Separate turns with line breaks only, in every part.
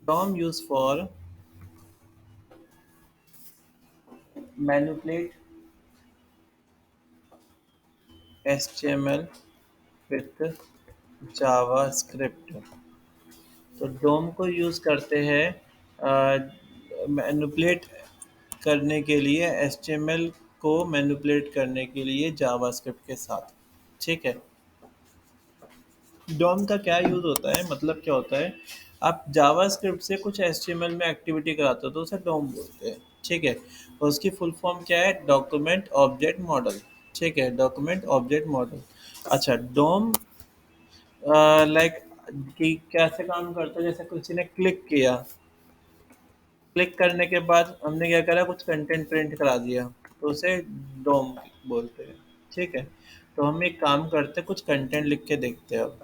DOM used for manipulate HTML with JavaScript। तो डोम को use करते हैं मैनिपुलेट करने के लिए, HTML को मैनिपुलेट करने के लिए जावास्क्रिप्ट के साथ। ठीक है। डोम का क्या यूज़ होता है, मतलब क्या होता है, आप जावास्क्रिप्ट से कुछ HTML में एक्टिविटी कराते हो तो उसे डोम बोलते हैं। ठीक है। और उसकी फुल फॉर्म क्या है, डॉक्यूमेंट ऑब्जेक्ट मॉडल। ठीक है, डॉक्यूमेंट ऑब्जेक्ट मॉडल। अच्छा, डोम लाइक कि कैसे काम करता है, जैसे किसी ने क्लिक किया, क्लिक करने के बाद हमने क्या करा, कुछ कंटेंट प्रिंट करा दिया, तो उसे डोम बोलते हैं। ठीक है। तो हम एक काम करते हैं, कुछ कंटेंट लिख के देखते हैं अब।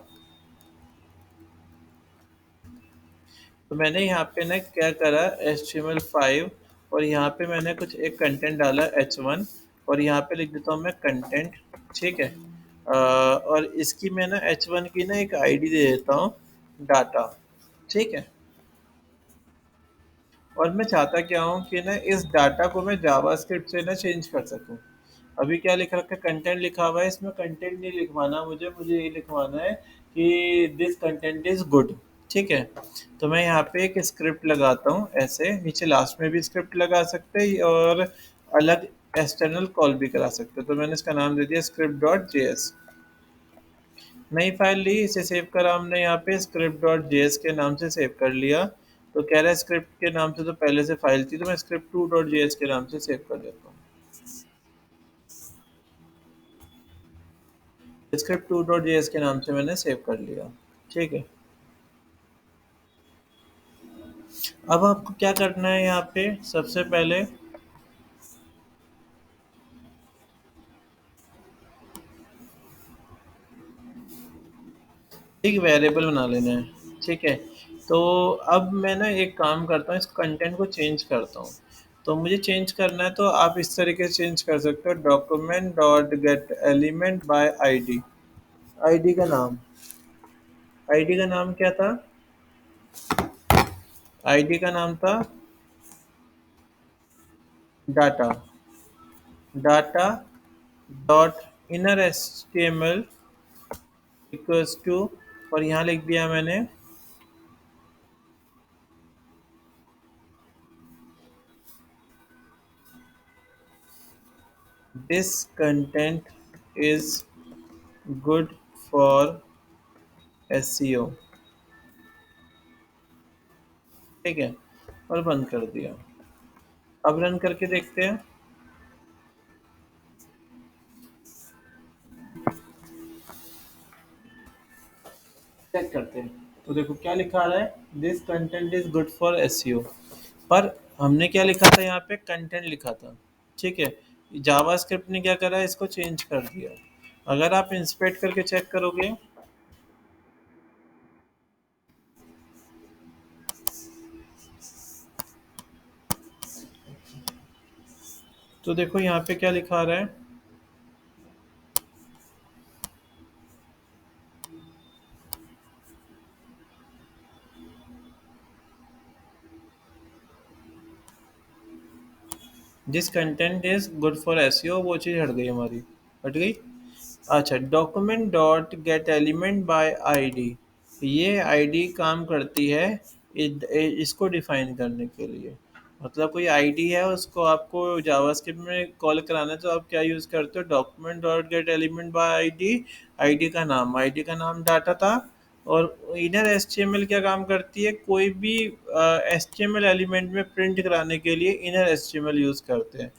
तो मैंने यहाँ पे ना क्या करा, HTML5, और यहाँ पे मैंने कुछ एक कंटेंट डाला H1, और यहाँ पे लिख देता हूँ मैं कंटेंट। ठीक है। और इसकी मैं ना H1 की ना एक आईडी दे देता हूँ, डाटा। ठीक है। और मैं चाहता क्या हूँ कि ना इस डाटा को मैं जावास्क्रिप्ट से ना चेंज कर सकूँ। अभी क्या लिख रखा है, कंटेंट लिखा हुआ है, इसमें कंटेंट नहीं लिखवाना मुझे, मुझे ये लिखवाना है कि दिस कंटेंट इज गुड। ठीक है। तो मैं यहाँ पे एक स्क्रिप्ट लगाता हूँ, ऐसे नीचे लास्ट में भी स्क्रिप्ट लगा सकते हैं, और अलग एक्सटर्नल कॉल भी करा सकते हैं। तो मैंने इसका नाम दे दिया script.js। नई फाइल ली, इसे सेव करा हमने यहाँ पे script.js के नाम से सेव कर लिया। तो कह रहा है स्क्रिप्ट के नाम से तो पहले से फाइल थी, तो मैं script2.js के नाम से सेव कर देता हूँ। script2.js के नाम से मैंने सेव कर लिया। ठीक है। अब आपको क्या करना है, यहाँ पे सबसे पहले एक वेरिएबल बना लेना है। ठीक है। तो अब मैं ना एक काम करता हूँ, इस कंटेंट को चेंज करता हूँ। तो मुझे चेंज करना है, तो आप इस तरीके से चेंज कर सकते हो, document dot get element by ID. ID का नाम, आईडी का नाम क्या था, आईडी का नाम था data. Data dot inner HTML equals to, और यहाँ लिख दिया मैंने this content is good for SEO. ठीक है। और बंद कर दिया। अब रन करके देखते हैं, चेक करते हैं। तो देखो क्या लिखा रहा है, this content is good for SEO. पर हमने क्या लिखा था, यहाँ पे कंटेंट लिखा था। ठीक है। जावास्क्रिप्ट ने क्या करा, इसको चेंज कर दिया। अगर आप इंस्पेक्ट करके चेक करोगे, तो देखो यहाँ पे क्या लिखा रहा है, this content is good for SEO, वो चीज़ हट गई हमारी, हट गई। अच्छा, document dot get element by ID, ये आईडी काम करती है इसको डिफाइन करने के लिए। मतलब कोई आईडी है, उसको आपको जावास्क्रिप्ट में कॉल कराना है, तो आप क्या यूज़ करते हो, document dot get element by ID. ID का नाम, आईडी का नाम डाटा था। और इनर एचटीएमएल क्या काम करती है, कोई भी एचटीएमएल एलिमेंट में प्रिंट कराने के लिए इनर एचटीएमएल यूज़ करते हैं।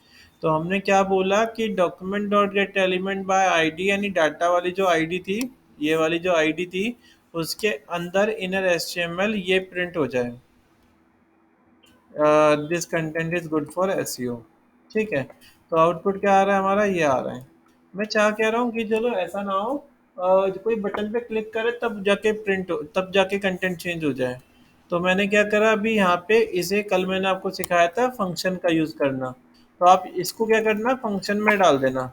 तो हमने क्या बोला कि document dot get element by ID, यानी डाटा वाली जो आईडी थी, ये वाली जो आईडी थी, उसके अंदर इनर एचटीएमएल ये प्रिंट हो जाए, this content is good for SEO. ठीक है। तो आउटपुट क्या आ रहा है हमारा, ये आ रहा है। मैं चाह कह रहा हूँ कि चलो ऐसा ना हो, कोई बटन पे क्लिक करे तब जाके प्रिंट हो, तब जाके कंटेंट चेंज हो जाए। तो मैंने क्या करा, अभी यहाँ पे इसे कल मैंने आपको सिखाया था फंक्शन का यूज़ करना। तो आप इसको क्या करना, फंक्शन में डाल देना,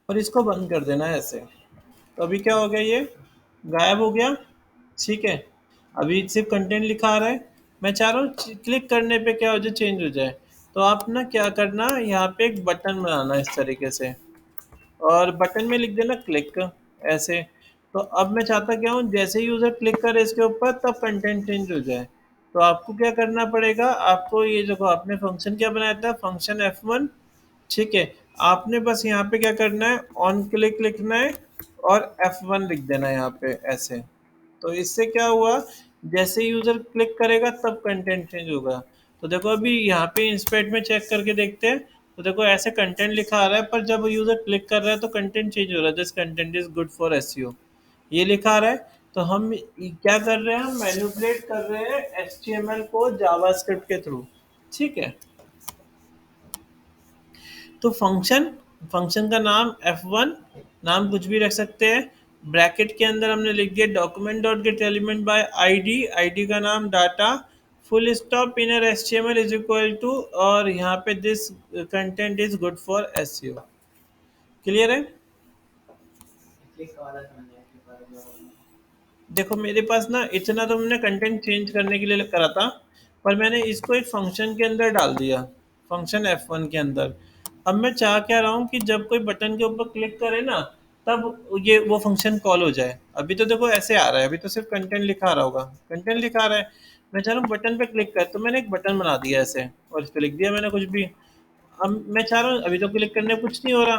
और इसको बंद कर देना ऐसे। तो अभी क्या हो गया ये, गायब हो गया। ठीक है, अभी सिर्फ कंटेंट लिखा आ रहा है। मैं चाह रहा हूँ क्लिक करने पे क्या हो जाए, चेंज हो जाए। तो आप ना क्या करना, यहाँ पे एक बटन बनाना इस तरीके से, और बटन में लिख देना क्लिक, ऐसे। तो अब मैं चाहता क्या हूँ, जैसे ही यूज़र क्लिक करे इसके ऊपर तब कंटेंट चेंज हो जाए। तो आपको क्या करना पड़ेगा, आपको ये देखो आपने फंक्शन क्या बनाया था, फंक्शन F1। ठीक है, आपने बस यहाँ पे क्या करना है, ऑन क्लिक लिखना है और F1 लिख देना है यहाँ पे ऐसे। तो इससे क्या हुआ, जैसे यूज़र क्लिक करेगा तब कंटेंट चेंज होगा। तो देखो अभी यहाँ पे इंस्पेक्ट में चेक करके देखते हैं। तो देखो ऐसे कंटेंट लिखा आ रहा है, पर जब यूज़र क्लिक कर रहा है तो कंटेंट चेंज हो रहा है, this content is good for SEO, ये लिखा आ रहा है। तो हम क्या कर रहे हैं, हम मैनिपुलेट कर रहे हैं एचटीएमएल को जावास्क्रिप्ट के थ्रू। ठीक है, तो फंक्शन, फंक्शन का नाम F1, नाम कुछ भी रख सकते हैं। ब्रैकेट के अंदर हमने लिख दिया document dot get element by ID, ID का नाम data, full stop inner HTML is equal to, और यहाँ पे this content is good for SEO. Clear है। देखो मेरे पास ना इतना तो हमने कंटेंट चेंज करने के लिए करा था, पर मैंने इसको एक फंक्शन के अंदर डाल दिया, फंक्शन F1 के अंदर। अब मैं चाह क्या रहा हूँ कि जब कोई बटन के ऊपर क्लिक करे ना, तब ये वो फंक्शन कॉल हो जाए। अभी तो देखो ऐसे आ रहा है, अभी तो सिर्फ कंटेंट लिखा आ रहा होगा, कंटेंट लिखा आ रहा है। मैं चाह रहा हूँ बटन पे क्लिक कर, तो मैंने एक बटन बना दिया ऐसे, और इस पर लिख दिया मैंने कुछ भी। अब मैं चाह रहा हूँ, अभी तो क्लिक करने पे कुछ नहीं हो रहा,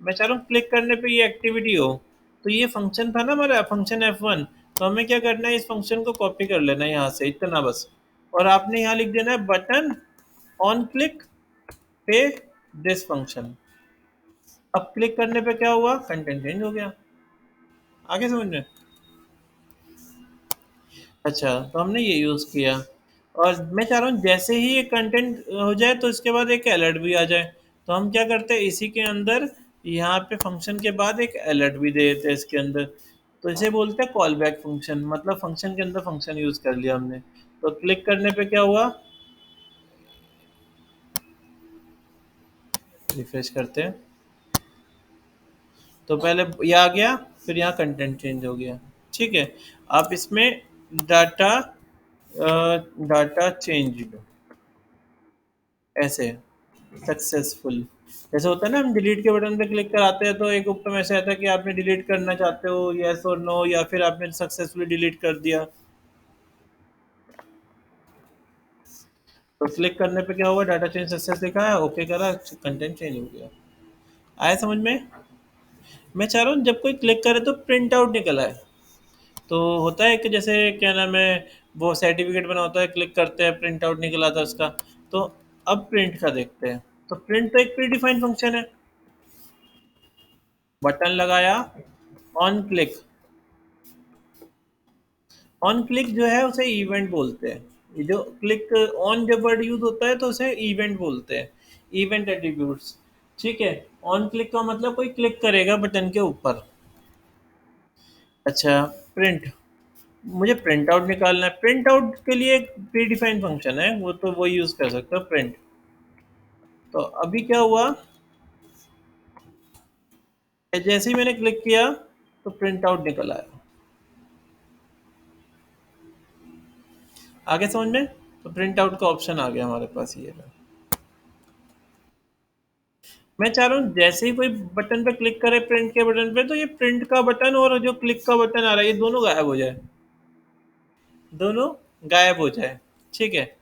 मैं चाह रहा हूँ क्लिक करने पे ये एक्टिविटी हो। तो ये फंक्शन था ना हमारा फंक्शन F1, तो हमें क्या करना है, इस फंक्शन को कॉपी कर लेना है यहाँ से, इतना बस। और आपने यहाँ लिख देना है बटन ऑन क्लिक पे दिस फंक्शन। अब क्लिक करने पे क्या हुआ, कंटेंट चेंज हो गया। आगे समझ में। अच्छा, तो हमने ये यूज़ किया। और मैं चाह रहा हूँ जैसे ही ये कंटेंट हो जाए तो इसके बाद एक अलर्ट भी आ जाए। तो हम क्या करते हैं, इसी के अंदर यहाँ पे फंक्शन के बाद एक अलर्ट भी दे देते हैं इसके अंदर। तो इसे बोलते हैं कॉल बैक फंक्शन, मतलब फंक्शन के अंदर फंक्शन यूज़ कर लिया हमने। तो क्लिक करने पे क्या हुआ, रिफ्रेश करते हैं, तो पहले ये आ गया, फिर यहाँ कंटेंट चेंज हो गया। ठीक है, आप इसमें डाटा, डाटा चेंज ऐसे सक्सेसफुल, जैसे होता है ना, हम डिलीट के बटन पे क्लिक कराते हैं तो एक ऊपर मैसेज आता है कि आपने डिलीट करना चाहते हो, यस और नो, या फिर आपने सक्सेसफुली डिलीट कर दिया। तो क्लिक करने पे क्या हुआ, डाटा चेंज सक्सेस लिखा है, ओके करा, कंटेंट चेंज हो गया। आया समझ में। मैं चाह रहा हूँ जब कोई क्लिक करे तो प्रिंट आउट निकल आए। तो होता है कि जैसे क्या नाम है, वो सर्टिफिकेट बना होता है, क्लिक करते हैं प्रिंट आउट निकल आता है उसका। तो अब प्रिंट का देखते हैं। तो प्रिंट तो एक प्री डिफाइंड फंक्शन है, बटन लगाया, ऑन क्लिक, ऑन क्लिक जो है उसे इवेंट बोलते हैं। ये जो क्लिक ऑन जब वर्ड यूज होता है तो उसे इवेंट बोलते हैं, इवेंट एट्रीब्यूट्स। ठीक है, ऑन क्लिक का मतलब कोई क्लिक करेगा बटन के ऊपर। अच्छा, प्रिंट, मुझे प्रिंट आउट निकालना है। प्रिंट आउट के लिए एक प्री डिफाइंड फंक्शन है, वो तो वो यूज कर सकते हो, प्रिंट। तो अभी क्या हुआ, जैसे ही मैंने क्लिक किया तो प्रिंट आउट निकल आया। आगे समझ में। तो प्रिंट आउट का ऑप्शन आ गया हमारे पास, ये रहा। मैं चाह रहा हूँ जैसे ही कोई बटन पे क्लिक करे, प्रिंट के बटन पे, तो ये प्रिंट का बटन और जो क्लिक का बटन आ रहा है ये दोनों गायब हो जाए, दोनों गायब हो जाए। ठीक है,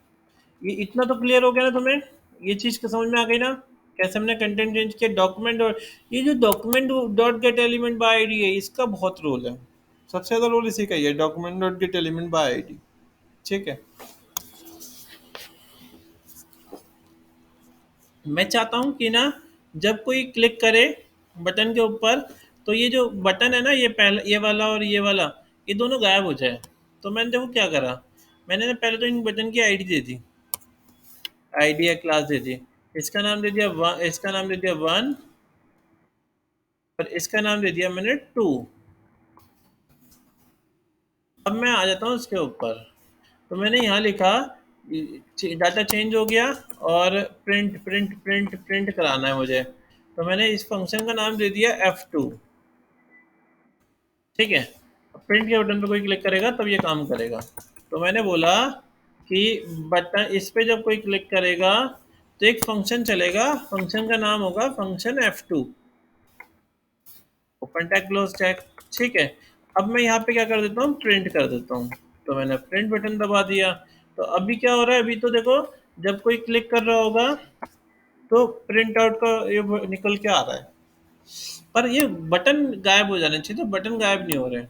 ये इतना तो क्लियर हो गया ना तुम्हें, ये चीज़ को समझ में आ गई ना, कैसे हमने कंटेंट चेंज किया। डॉक्यूमेंट, और ये जो document dot get element by ID है, इसका बहुत रोल है, सबसे ज़्यादा रोल इसी का ही है, document dot get element by ID. ठीक है, मैं चाहता हूँ कि ना जब कोई क्लिक करे बटन के ऊपर, तो ये जो बटन है ना, ये पहला ये वाला और ये वाला, ये दोनों गायब हो जाए। तो मैंने देखो क्या करा, मैंने ना पहले तो इन बटन की आईडी दे दी, आईडी या क्लास दे दी। इसका नाम दे दिया वन, इसका नाम दे दिया वन, और इसका नाम दे दिया मैंने टू। अब मैं आ जाता हूँ इसके ऊपर। तो मैंने यहाँ लिखा डाटा चेंज हो गया, और प्रिंट प्रिंट प्रिंट प्रिंट कराना है मुझे। तो मैंने इस फंक्शन का नाम दे दिया F2। ठीक है, प्रिंट के बटन पे कोई क्लिक करेगा तब ये काम करेगा। तो मैंने बोला कि बटन इस पे जब कोई क्लिक करेगा तो एक फंक्शन चलेगा, फंक्शन का नाम होगा function F2, open tag close tag. ठीक है। अब मैं यहाँ पे क्या कर देता हूँ, प्रिंट कर देता हूँ। तो मैंने प्रिंट बटन दबा दिया। तो अभी क्या हो रहा है, अभी तो देखो जब कोई क्लिक कर रहा होगा तो प्रिंट आउट का ये निकल के आ रहा है, पर ये बटन गायब हो जाने चाहिए, तो बटन गायब नहीं हो रहे।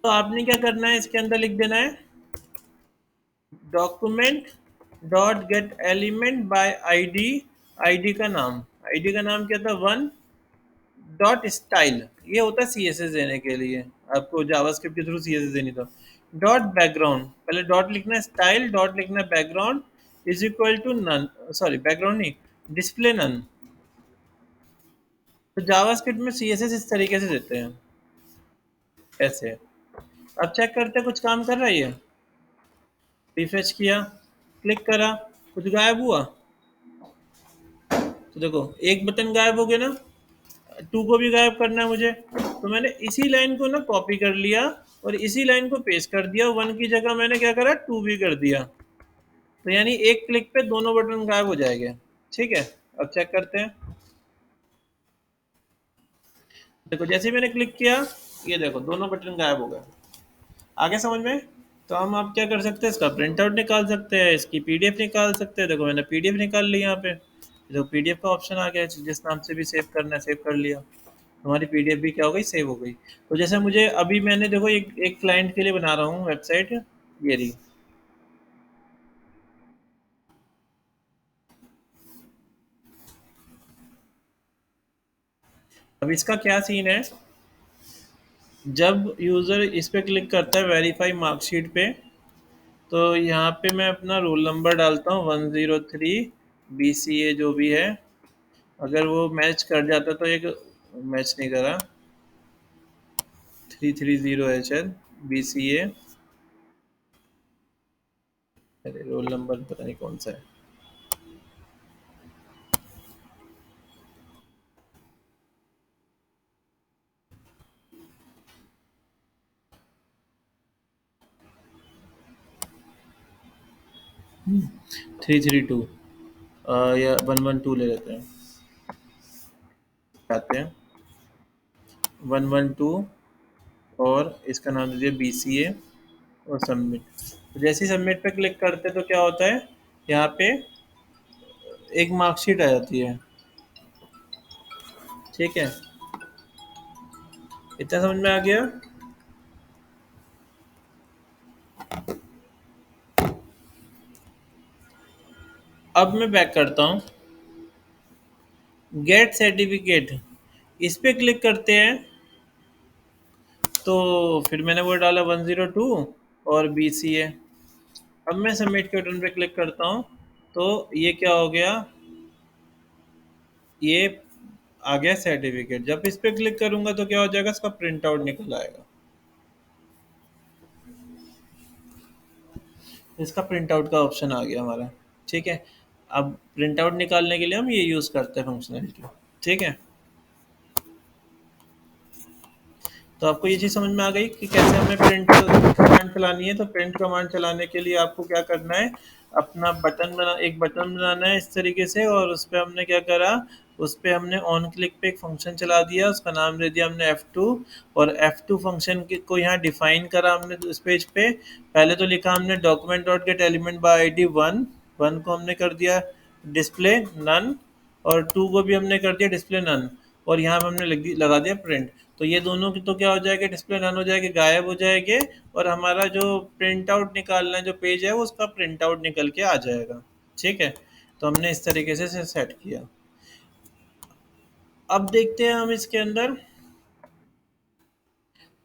तो आपने क्या करना है, इसके अंदर लिख देना है document dot get element by ID. ID का नाम, आईडी का नाम क्या था, वन डॉट स्टाइल। ये होता है सीएसएस देने के लिए, आपको जावास्क्रिप्ट के थ्रू सीएसएस देनी था। डॉट बैकग्राउंड, पहले डॉट लिखना है स्टाइल, डॉट लिखना है background, is equal to none, sorry background नहीं, डिस्प्ले नन। तो जावास्क्रिप्ट में सीएसएस इस तरीके से देते हैं, ऐसे। अब चेक करते हैं कुछ काम कर रहा है ये। रिफ्रेश किया, क्लिक करा, कुछ गायब हुआ? तो देखो एक बटन गायब हो गया ना। टू को भी गायब करना है मुझे, तो मैंने इसी लाइन को ना कॉपी कर लिया और इसी लाइन को पेस्ट कर दिया, वन की जगह मैंने क्या करा, टू भी कर दिया। तो यानी एक क्लिक पे दोनों बटन गायब हो जाएंगे। ठीक है। अब चेक करते हैं। देखो जैसे ही मैंने क्लिक किया, ये देखो दोनों बटन गायब हो गए। आगे समझ में? तो हम आप क्या कर सकते हैं, इसका प्रिंट आउट निकाल सकते हैं, इसकी पीडीएफ निकाल सकते हैं। देखो मैंने पीडीएफ निकाल ली यहाँ पे। देखो पीडीएफ का ऑप्शन आ गया है, जिस नाम से भी सेव करना है सेव कर लिया। हमारी पीडीएफ भी क्या हो गई, सेव हो गई। तो जैसे मुझे अभी मैंने देखो एक क्लाइंट के लिए बना रहा हूँ वेबसाइट, ये रही। अब इसका क्या सीन है, जब यूज़र इस पे क्लिक करता है वेरीफाई मार्कशीट पे, तो यहाँ पे मैं अपना रोल नंबर डालता हूँ 103 BCA जो भी है। अगर वो मैच कर जाता तो एक, मैच नहीं करा, 330 BCA। अरे रोल नंबर पता नहीं कौन सा है। 332 या 112 ले लेते हैं, आते हैं 112, और इसका नाम दीजिए BCA, और सबमिट। तो जैसे ही सबमिट पे क्लिक करते हैं तो क्या होता है, यहाँ पे एक मार्कशीट आ जाती है। ठीक है। इतना समझ में आ गया? अब मैं बैक करता हूँ, गेट सर्टिफिकेट, इस पे क्लिक करते हैं। तो फिर मैंने वो डाला 102 और BCA। अब मैं सबमिट के बटन पे क्लिक करता हूँ, तो ये क्या हो गया, ये आ गया सर्टिफिकेट। जब इस पे क्लिक करूंगा तो क्या हो जाएगा, इसका प्रिंट आउट निकल आएगा। इसका प्रिंट आउट का ऑप्शन आ गया हमारा। ठीक है। अब प्रिंट आउट निकालने के लिए हम ये यूज़ करते हैं फंक्शनलिटी। ठीक है। तो आपको ये चीज़ समझ में आ गई कि कैसे हमें प्रिंट कमांड चलानी है। तो प्रिंट कमांड चलाने के लिए आपको क्या करना है, अपना बटन बना, एक बटन बनाना है इस तरीके से, और उस पर हमने क्या करा, उस पर हमने ऑन क्लिक पे एक फंक्शन चला दिया, उसका नाम दे दिया हमने F2। और F2 फंक्शन को यहाँ डिफाइन करा हमने इस पेज पे। पहले तो लिखा हमने document dot get element by I D one, one को हमने कर दिया डिस्प्ले नन, और टू को भी हमने कर दिया डिस्प्ले नन, और यहाँ पे हमने लगा दिया प्रिंट। तो ये दोनों की तो क्या हो जाएगा, डिस्प्ले नन हो जाएगी, गायब हो जाएंगे, और हमारा जो प्रिंट आउट निकालना है जो पेज है वो उसका प्रिंट आउट निकल के आ जाएगा। ठीक है। तो हमने इस तरीके से सेट किया। अब देखते हैं हम इसके अंदर,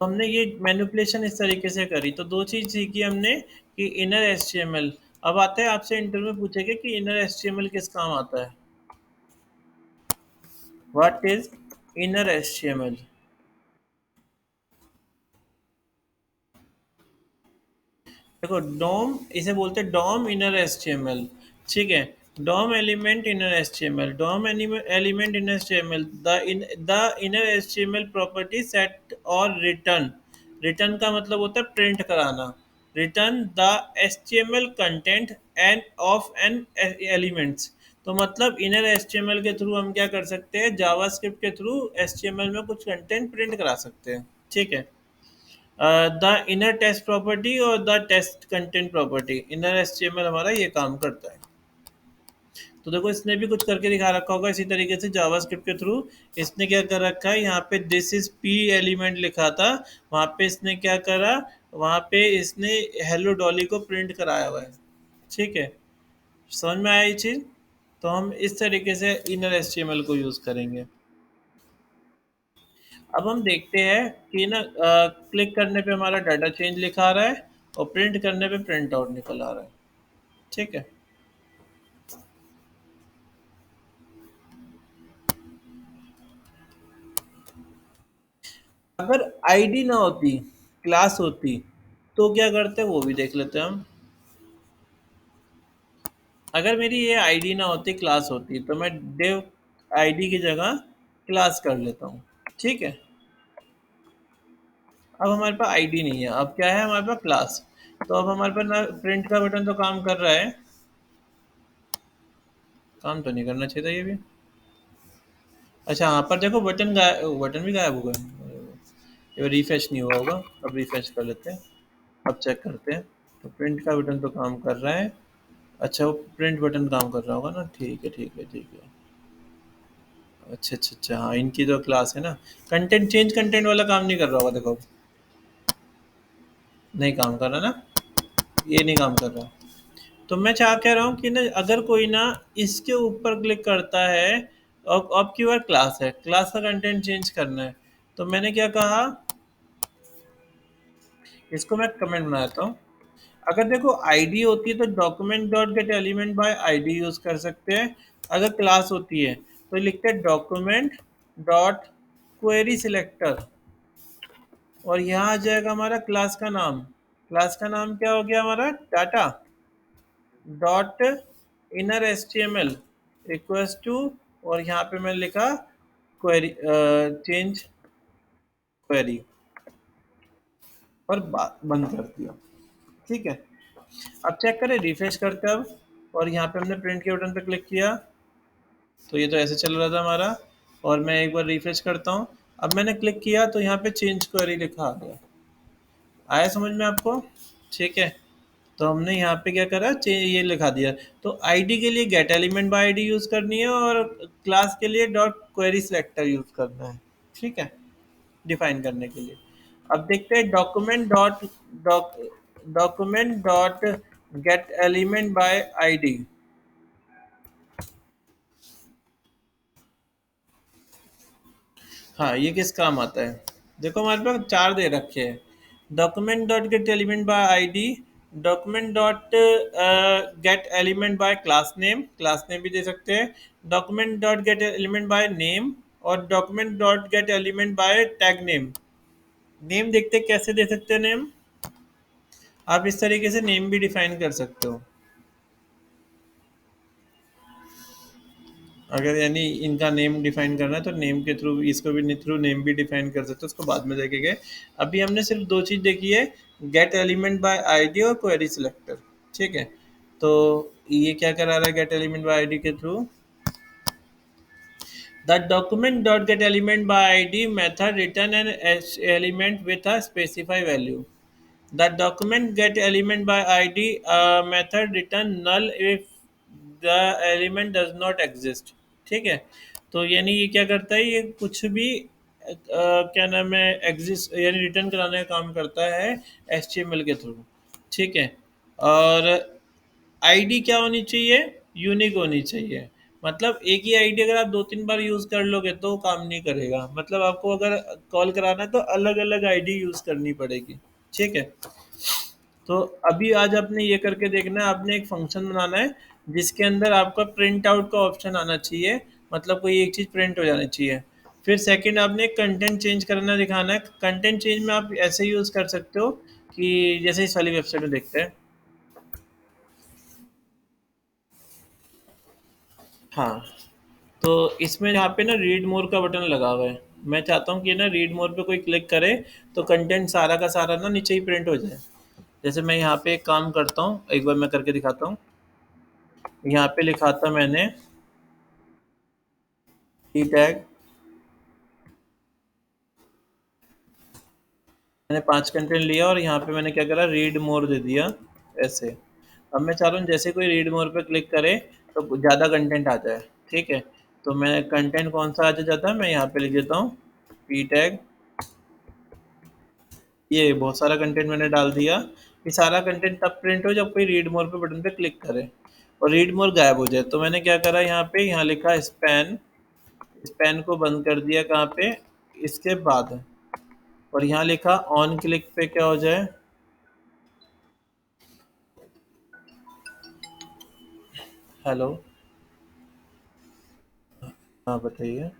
तो हमने ये मैनिपुलेशन इस तरीके से करी, तो दो चीज़ सीखी हमने कि इनर HTML। अब आते हैं आपसे इंटरव्यू में पूछेंगे कि इनर HTML किस काम आता है। What is inner HTML? देखो डॉम, इसे बोलते हैं डॉम इनर HTML। ठीक है। DOM element in an HTML. DOM element in HTML. The inner HTML property set or return. Return का मतलब होता है प्रिंट कराना. Return the HTML content and of an elements. तो मतलब इनर HTML के थ्रू हम क्या कर सकते हैं, जावास्क्रिप्ट के थ्रू HTML में कुछ कंटेंट प्रिंट करा सकते हैं. ठीक है. द इनर टेस्ट प्रॉपर्टी और the text content property, inner HTML हमारा ये काम करता है. तो देखो इसने भी कुछ करके दिखा रखा होगा इसी तरीके से जावास्क्रिप्ट के थ्रू. इसने क्या कर रखा है, यहाँ पे दिस इज पी एलिमेंट लिखा था, वहाँ पे इसने क्या करा, वहाँ पे इसने हेलो डॉली को प्रिंट कराया हुआ है. ठीक है. समझ में आया ये चीज़. तो हम इस तरीके से इनर एचटीएमएल को यूज़ करेंगे. अब हम देखते हैं कि ना क्लिक करने पे हमारा डाटा चेंज लिखा आ रहा है और प्रिंट करने पे प्रिंट आउट निकल आ रहा है. ठीक है. अगर आईडी ना होती, क्लास होती, तो क्या करते वो भी देख लेते हैं हम. अगर मेरी ये आईडी ना होती, क्लास होती, तो मैं डिव आईडी की जगह क्लास कर लेता हूँ. ठीक है. अब हमारे पास आईडी नहीं है, अब क्या है हमारे पास क्लास. तो अब हमारे पास ना प्रिंट का बटन तो काम कर रहा है, काम तो नहीं करना चाहिए था ये भी. अच्छा हाँ, पर देखो बटन गायब, बटन भी गायब हो गया. ये रिफ्रेश नहीं हुआ होगा. अब रिफ्रेश कर लेते हैं. अब चेक करते हैं. तो प्रिंट का बटन तो काम कर रहा है. अच्छा वो प्रिंट बटन काम कर रहा होगा ना. ठीक है ठीक है ठीक है. अच्छा अच्छा अच्छा, हाँ इनकी जो क्लास है ना, कंटेंट चेंज कंटेंट वाला काम नहीं कर रहा होगा. देखो नहीं काम कर रहा ना, ये नहीं काम कर रहा. तो मैं क्या कह रहा हूँ कि ना अगर कोई ना इसके ऊपर क्लिक करता है, और अब की बार क्लास है, क्लास का कंटेंट चेंज करना है, तो मैंने क्या कहा, इसको मैं कमेंट बनाता हूँ. अगर देखो आईडी होती है तो document dot get element by ID use कर सकते हैं. अगर क्लास होती है तो लिखते हैं डॉक्यूमेंट डॉट क्वेरी सिलेक्टर, और यहाँ आ जाएगा हमारा क्लास का नाम. क्लास का नाम क्या हो गया हमारा, data dot inner H T M L equals to, और यहाँ पे मैं लिखा क्वेरी, चेंज क्वेरी, और बंद कर दिया. ठीक है. अब चेक करें, रिफ्रेश करते हैं अब, और यहाँ पे हमने प्रिंट के बटन पे क्लिक किया, तो ये तो ऐसे चल रहा था हमारा. और मैं एक बार रिफ्रेश करता हूँ. अब मैंने क्लिक किया तो यहाँ पे चेंज क्वेरी लिखा आ गया. आया समझ में आपको. ठीक है. तो हमने यहाँ पे क्या करा, ये लिखा दिया. तो आईडी के लिए gate element by ID use करनी है, और क्लास के लिए डॉट क्वेरी सिलेक्टर यूज करना है. ठीक है. डिफाइन करने के लिए. अब देखते हैं document dot document dot get element by ID. हाँ ये किस काम आता है. देखो हमारे पास चार दे रखे हैं. Document dot get element by ID, document dot get element by class name, class name भी दे सकते हैं, document dot get element by name, और document dot get element by tag name. Name देखते हैं कैसे दे सकते हैं नेम. आप इस तरीके से नेम भी डिफाइन कर सकते हो. अगर यानी इनका नेम डिफाइन करना है तो नेम के थ्रू, इसको भी थ्रू नेम भी डिफाइन कर सकते हो, उसको बाद में देखेंगे. अभी हमने सिर्फ दो चीज़ देखी है, गेट एलिमेंट बाय आईडी और क्वेरी सिलेक्टर. ठीक है. तो ये क्या करा रहा है गेट एलिमेंट बाय आईडी के through, the document dot get element by ID method return an element with a specify value. The document get element by ID method return null if the element does not exist. ठीक है. तो यानी ये क्या करता है, ये कुछ भी क्या नाम है, एग्जिस्ट यानी रिटर्न कराने का काम करता है HTML के थ्रू. ठीक है. और आईडी क्या होनी चाहिए, यूनिक होनी चाहिए. मतलब एक ही आईडी अगर आप दो तीन बार यूज कर लोगे तो काम नहीं करेगा. मतलब आपको अगर कॉल कराना है तो अलग अलग आईडी यूज करनी पड़ेगी. ठीक है. तो अभी आज आपने ये करके देखना है, आपने एक फंक्शन बनाना है जिसके अंदर आपका प्रिंट आउट का ऑप्शन आना चाहिए, मतलब कोई एक चीज़ प्रिंट हो जानी चाहिए. फिर सेकंड आपने कंटेंट चेंज करना दिखाना है. कंटेंट चेंज में आप ऐसे यूज़ कर सकते हो कि जैसे इस वाली वेबसाइट में देखते हैं. हाँ, तो इसमें यहाँ पे ना रीड मोर का बटन लगा हुआ है। मैं चाहता हूँ कि ना रीड मोर पे कोई क्लिक करे तो कंटेंट सारा का सारा ना नीचे ही प्रिंट हो जाए। जैसे मैं यहाँ पे एक काम करता हूँ, एक बार मैं करके दिखाता हूँ। यहाँ पे लिखा था मैंने ई टैग, मैंने 5 कंटेंट लिया और यहाँ पे मैंने क्या करा, रीड मोर दे दिया ऐसे। अब मैं चाह रहा हूँ जैसे कोई रीड मोर पे क्लिक करे तो ज़्यादा कंटेंट आ जाए। ठीक है, तो मैं कंटेंट कौन सा आ जाता है, मैं यहाँ पे लिख देता हूँ पी टैग। ये बहुत सारा कंटेंट मैंने डाल दिया। ये सारा कंटेंट तब प्रिंट हो जब कोई रीड मोर पे बटन पे क्लिक करे और रीड मोर गायब हो जाए। तो मैंने क्या करा, यहाँ पे यहाँ लिखा स्पैन, स्पैन को बंद कर दिया कहाँ पे, इसके बाद। और यहाँ लिखा ऑन क्लिक पे क्या हो जाए। हेलो। हाँ बताइए।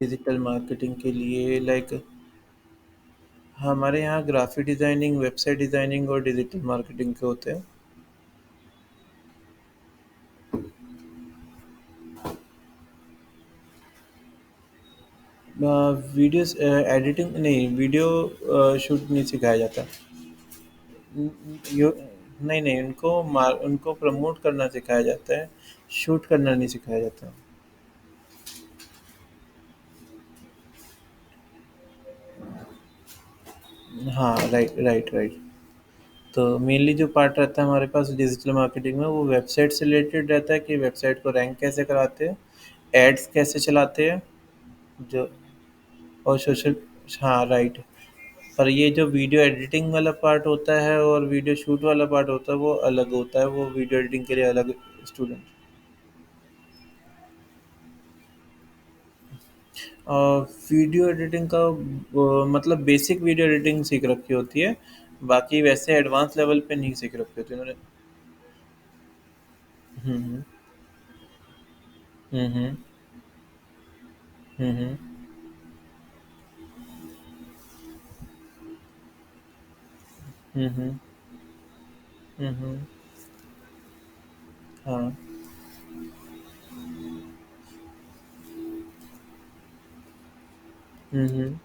डिजिटल मार्केटिंग के लिए लाइक हमारे यहाँ ग्राफिक डिज़ाइनिंग, वेबसाइट डिज़ाइनिंग और डिजिटल मार्केटिंग के होते हैं। वीडियो एडिटिंग नहीं, वीडियो शूट नहीं सिखाया जाता। नहीं नहीं, उनको प्रमोट करना सिखाया जाता है, शूट करना नहीं सिखाया जाता। हाँ, राइट राइट राइट। तो मेनली जो पार्ट रहता है हमारे पास डिजिटल मार्केटिंग में, वो वेबसाइट से रिलेटेड रहता है कि वेबसाइट को रैंक कैसे कराते हैं, एड्स कैसे चलाते हैं, जो और सोशल। हाँ राइट। पर ये जो वीडियो एडिटिंग वाला पार्ट होता है और वीडियो शूट वाला पार्ट होता है वो अलग होता है, वो वीडियो एडिटिंग के लिए अलग स्टूडेंट। वीडियो एडिटिंग का मतलब बेसिक वीडियो एडिटिंग सीख रखी होती है, बाकी वैसे एडवांस लेवल पे नहीं सीख रखी होती उन्होंने। हम्म हम्म हम्म हम्म हम्म हम्म। हाँ। हम्म